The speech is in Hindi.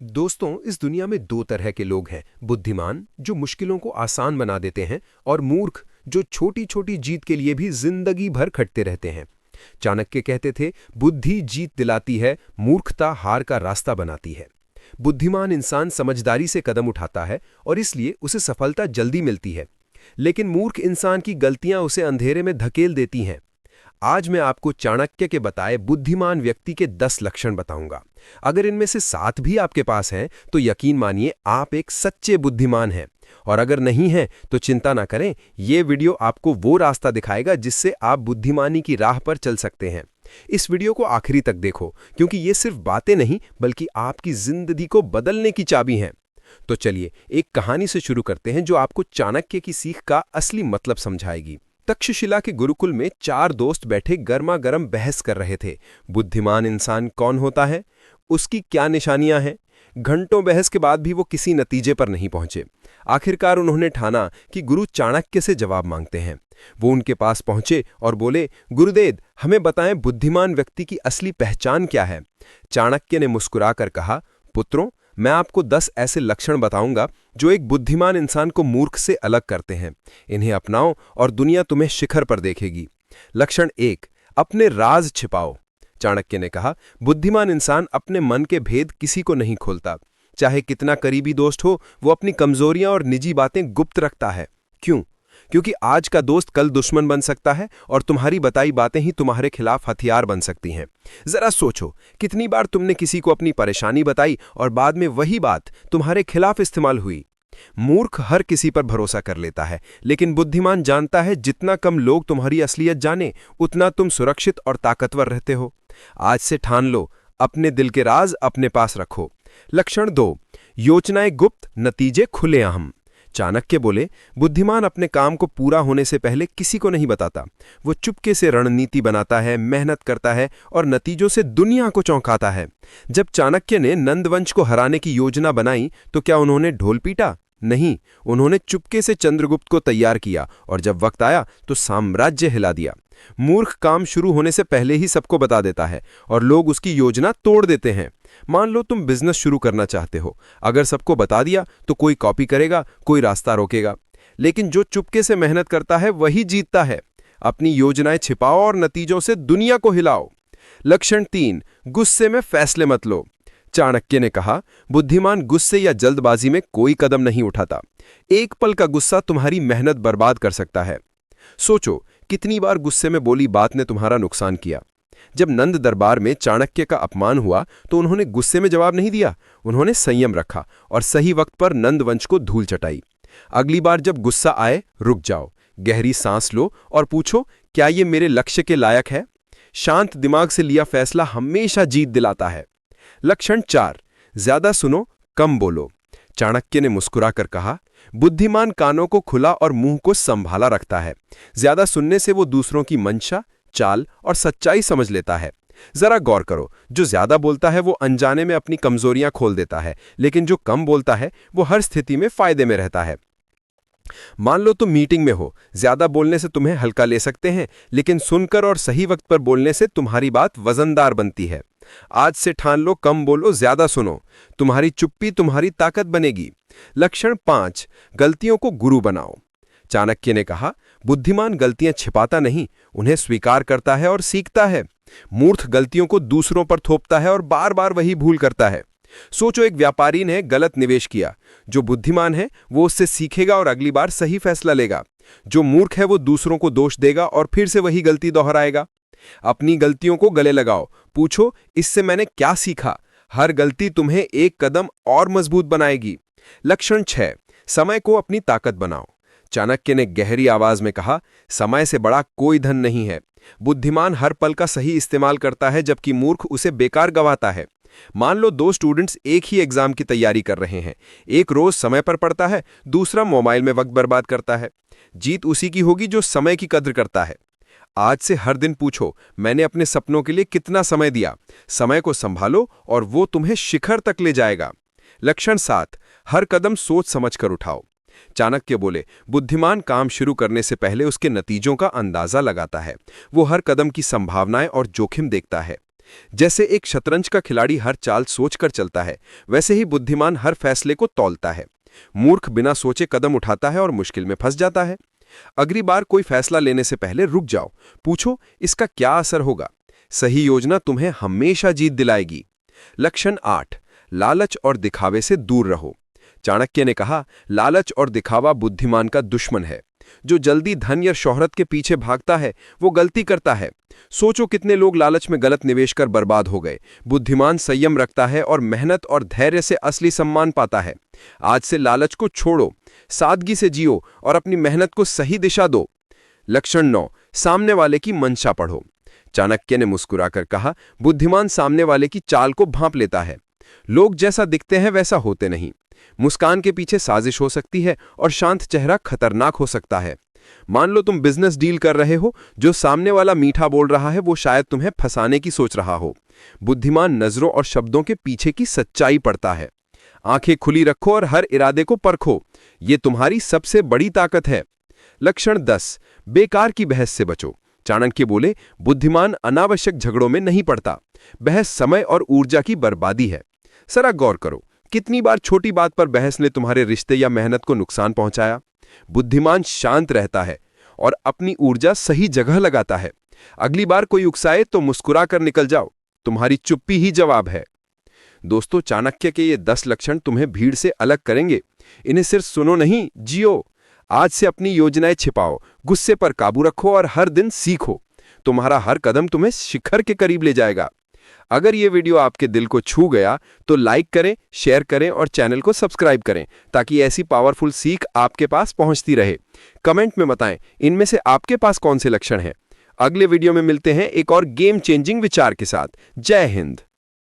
दोस्तों, इस दुनिया में दो तरह के लोग हैं। बुद्धिमान जो मुश्किलों को आसान बना देते हैं और मूर्ख जो छोटी छोटी जीत के लिए भी जिंदगी भर खटते रहते हैं। चाणक्य कहते थे, बुद्धि जीत दिलाती है, मूर्खता हार का रास्ता बनाती है। बुद्धिमान इंसान समझदारी से कदम उठाता है और इसलिए उसे सफलता जल्दी मिलती है, लेकिन मूर्ख इंसान की गलतियां उसे अंधेरे में धकेल देती हैं। आज मैं आपको चाणक्य के बताए बुद्धिमान व्यक्ति के 10 लक्षण बताऊंगा। अगर इनमें से 7 भी आपके पास हैं तो यकीन मानिए आप एक सच्चे बुद्धिमान हैं, और अगर नहीं हैं तो चिंता ना करें, ये वीडियो आपको वो रास्ता दिखाएगा जिससे आप बुद्धिमानी की राह पर चल सकते हैं। इस वीडियो को आखिरी तक देखो, क्योंकि ये सिर्फ बातें नहीं बल्कि आपकी जिंदगी को बदलने की चाबी हैं। तो चलिए एक कहानी से शुरू करते हैं जो आपको चाणक्य की सीख का असली मतलब समझाएगी। तक्षशिला के गुरुकुल में 4 दोस्त बैठे गर्मा गर्म बहस कर रहे थे। बुद्धिमान इंसान कौन होता है, उसकी क्या निशानियां हैं। घंटों बहस के बाद भी वो किसी नतीजे पर नहीं पहुंचे। आखिरकार उन्होंने ठाना कि गुरु चाणक्य से जवाब मांगते हैं। वो उनके पास पहुंचे और बोले, गुरुदेव, हमें बताएं बुद्धिमान व्यक्ति की असली पहचान क्या है। चाणक्य ने मुस्कुराकर कहा, पुत्रों, मैं आपको 10 ऐसे लक्षण बताऊंगा जो एक बुद्धिमान इंसान को मूर्ख से अलग करते हैं। इन्हें अपनाओ और दुनिया तुम्हें शिखर पर देखेगी। लक्षण 1, अपने राज छिपाओ। चाणक्य ने कहा, बुद्धिमान इंसान अपने मन के भेद किसी को नहीं खोलता। चाहे कितना करीबी दोस्त हो, वो अपनी कमजोरियां और निजी बातें गुप्त रखता है। क्यों? क्योंकि आज का दोस्त कल दुश्मन बन सकता है और तुम्हारी बताई बातें ही तुम्हारे खिलाफ हथियार बन सकती हैं। जरा सोचो, कितनी बार तुमने किसी को अपनी परेशानी बताई और बाद में वही बात तुम्हारे खिलाफ इस्तेमाल हुई। मूर्ख हर किसी पर भरोसा कर लेता है, लेकिन बुद्धिमान जानता है जितना कम लोग तुम्हारी असलियत जाने उतना तुम सुरक्षित और ताकतवर रहते हो। आज से ठान लो, अपने दिल के राज अपने पास रखो। लक्षण 2, योजनाएं गुप्त, नतीजे खुलेआम। चाणक्य बोले, बुद्धिमान अपने काम को पूरा होने से पहले किसी को नहीं बताता। वो चुपके से रणनीति बनाता है, मेहनत करता है और नतीजों से दुनिया को चौंकाता है। जब चाणक्य ने नंदवंश को हराने की योजना बनाई तो क्या उन्होंने ढोल पीटा? नहीं, उन्होंने चुपके से चंद्रगुप्त को तैयार किया और जब वक्त आया तो साम्राज्य हिला दिया। मूर्ख काम शुरू होने से पहले ही सबको बता देता है और लोग उसकी योजना तोड़ देते हैं। मान लो तुम बिजनेस शुरू करना चाहते हो। अगर सबको बता दिया तो कोई कॉपी करेगा, कोई रास्ता रोकेगा, लेकिन जो चुपके से मेहनत करता है वही जीतता है। अपनी योजनाएं छिपाओ और नतीजों से दुनिया को हिलाओ। लक्षण 3, गुस्से में फैसले मत लो। चाणक्य ने कहा, बुद्धिमान गुस्से या जल्दबाजी में कोई कदम नहीं उठाता। एक पल का गुस्सा तुम्हारी मेहनत बर्बाद कर सकता है। सोचो, कितनी बार गुस्से में बोली बात ने तुम्हारा नुकसान किया। जब नंद दरबार में चाणक्य का अपमान हुआ तो उन्होंने गुस्से में जवाब नहीं दिया, उन्होंने संयम रखा और सही वक्त पर नंदवंश को धूल चटाई। अगली बार जब गुस्सा आए, रुक जाओ, गहरी सांस लो और पूछो, क्या ये मेरे लक्ष्य के लायक है? शांत दिमाग से लिया फैसला हमेशा जीत दिलाता है। लक्षण 4, ज्यादा सुनो, कम बोलो। चाणक्य ने मुस्कुराकर कहा, बुद्धिमान कानों को खुला और मुंह को संभाला रखता है। ज्यादा सुनने से वो दूसरों की मंशा, चाल और सच्चाई समझ लेता है। जरा गौर करो, जो ज्यादा बोलता है वो अनजाने में अपनी कमजोरियां खोल देता है, लेकिन जो कम बोलता है वो हर स्थिति में फायदे में रहता है। मान लो तुम मीटिंग में हो, ज्यादा बोलने से तुम्हें हल्का ले सकते हैं, लेकिन सुनकर और सही वक्त पर बोलने से तुम्हारी बात वजनदार बनती है। आज से ठान लो, कम बोलो, ज्यादा सुनो। तुम्हारी चुप्पी तुम्हारी ताकत बनेगी। लक्षण 5, गलतियों को गुरु बनाओ। चाणक्य ने कहा, बुद्धिमान गलतियां छिपाता नहीं, उन्हें स्वीकार करता है और सीखता है। मूर्ख गलतियों को दूसरों पर थोपता है और बार बार वही भूल करता है। सोचो, एक व्यापारी ने गलत निवेश किया। जो बुद्धिमान है वो उससे सीखेगा और अगली बार सही फैसला लेगा। जो मूर्ख है वो दूसरों को दोष देगा और फिर से वही गलती दोहराएगा। अपनी गलतियों को गले लगाओ, पूछो, इससे मैंने क्या सीखा? हर गलती तुम्हें एक कदम और मजबूत बनाएगी। लक्षण 6, समय को अपनी ताकत बनाओ। चाणक्य ने गहरी आवाज में कहा, समय से बड़ा कोई धन नहीं है। बुद्धिमान हर पल का सही इस्तेमाल करता है, जबकि मूर्ख उसे बेकार गंवाता है। मान लो 2 स्टूडेंट्स एक ही एग्जाम की तैयारी कर रहे हैं। एक रोज समय पर पढ़ता है, दूसरा मोबाइल में वक्त बर्बाद करता है। जीत उसी की होगी जो समय की कद्र करता है। आज से हर दिन पूछो, मैंने अपने सपनों के लिए कितना समय दिया? समय को संभालो और वो तुम्हें शिखर तक ले जाएगा। लक्षण 7, हर कदम सोच समझकर उठाओ। चाणक्य बोले, बुद्धिमान काम शुरू करने से पहले उसके नतीजों का अंदाजा लगाता है। वो हर कदम की संभावनाएं और जोखिम देखता है। जैसे एक शतरंज का खिलाड़ी हर चाल सोचकर चलता है, वैसे ही बुद्धिमान हर फैसले को तौलता है। मूर्ख बिना सोचे कदम उठाता है और मुश्किल में फंस जाता है। अगली बार कोई फैसला लेने से पहले रुक जाओ, पूछो इसका क्या असर होगा। सही योजना तुम्हें हमेशा जीत दिलाएगी। लक्षण 8, लालच और दिखावे से दूर रहो। चाणक्य ने कहा, लालच और दिखावा बुद्धिमान का दुश्मन है। जो जल्दी धन या शोहरत के पीछे भागता है वो गलती करता है। सोचो कितने लोग लालच में गलत निवेश कर बर्बाद हो गए। बुद्धिमान संयम रखता है और मेहनत और धैर्य से असली सम्मान पाता है। आज से लालच को छोड़ो, सादगी से जियो और अपनी मेहनत को सही दिशा दो। लक्षण 9, सामने वाले की मंशा पढ़ो। चाणक्य ने मुस्कुराकर कहा, बुद्धिमान सामने वाले की चाल को भांप लेता है। लोग जैसा दिखते हैं वैसा होते नहीं। मुस्कान के पीछे साजिश हो सकती है और शांत चेहरा खतरनाक हो सकता है। मान लो तुम बिजनेस डील कर रहे हो, जो सामने वाला मीठा बोल रहा है वो शायद तुम्हें फंसाने की सोच रहा हो। बुद्धिमान नजरों और शब्दों के पीछे की सच्चाई पढ़ता है। आंखें खुली रखो और हर इरादे को परखो, ये तुम्हारी सबसे बड़ी ताकत है। लक्षण 10, बेकार की बहस से बचो। चाणक्य बोले, बुद्धिमान अनावश्यक झगड़ों में नहीं पड़ता। बहस समय और ऊर्जा की बर्बादी है। जरा गौर करो, कितनी बार छोटी बात पर बहस ने तुम्हारे रिश्ते या मेहनत को नुकसान पहुंचाया। बुद्धिमान शांत रहता है और अपनी ऊर्जा सही जगह लगाता है। अगली बार कोई उकसाए तो मुस्कुरा कर निकल जाओ, तुम्हारी चुप्पी ही जवाब है। दोस्तों, चाणक्य के ये 10 लक्षण तुम्हें भीड़ से अलग करेंगे। इन्हें सिर्फ सुनो नहीं, जियो। आज से अपनी योजनाएं छिपाओ, गुस्से पर काबू रखो और हर दिन सीखो। तुम्हारा हर कदम तुम्हें शिखर के करीब ले जाएगा। अगर ये वीडियो आपके दिल को छू गया तो लाइक करें, शेयर करें और चैनल को सब्सक्राइब करें, ताकि ऐसी पावरफुल सीख आपके पास पहुंचती रहे। कमेंट में बताएं, इनमें से आपके पास कौन से लक्षण हैं। अगले वीडियो में मिलते हैं एक और गेम चेंजिंग विचार के साथ। जय हिंद।